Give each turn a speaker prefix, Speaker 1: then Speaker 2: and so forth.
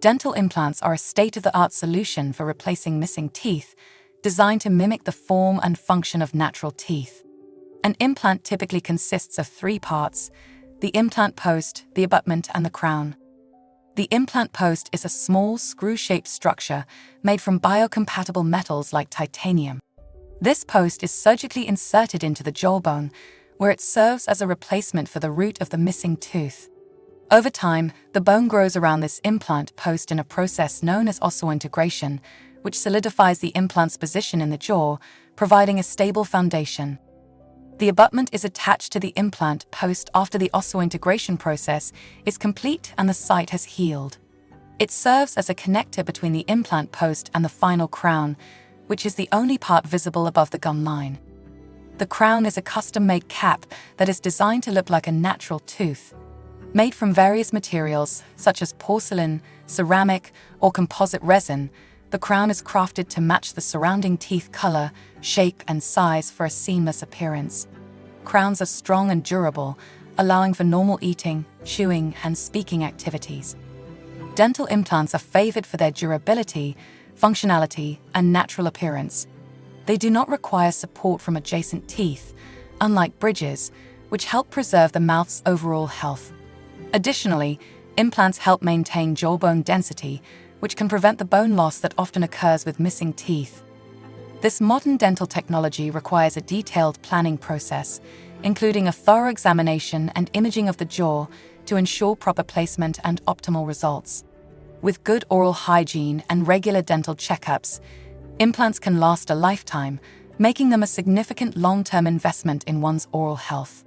Speaker 1: Dental implants are a state-of-the-art solution for replacing missing teeth, designed to mimic the form and function of natural teeth. An implant typically consists of three parts: the implant post, the abutment, and the crown. The implant post is a small, screw-shaped structure made from biocompatible metals like titanium. This post is surgically inserted into the jawbone, where it serves as a replacement for the root of the missing tooth. Over time, the bone grows around this implant post in a process known as osseointegration, which solidifies the implant's position in the jaw, providing a stable foundation. The abutment is attached to the implant post after the osseointegration process is complete and the site has healed. It serves as a connector between the implant post and the final crown, which is the only part visible above the gum line. The crown is a custom-made cap that is designed to look like a natural tooth. Made from various materials, such as porcelain, ceramic, or composite resin, the crown is crafted to match the surrounding teeth color, shape, and size for a seamless appearance. Crowns are strong and durable, allowing for normal eating, chewing, and speaking activities. Dental implants are favored for their durability, functionality, and natural appearance. They do not require support from adjacent teeth, unlike bridges, which help preserve the mouth's overall health. Additionally, implants help maintain jawbone density, which can prevent the bone loss that often occurs with missing teeth. This modern dental technology requires a detailed planning process, including a thorough examination and imaging of the jaw to ensure proper placement and optimal results. With good oral hygiene and regular dental checkups, implants can last a lifetime, making them a significant long-term investment in one's oral health.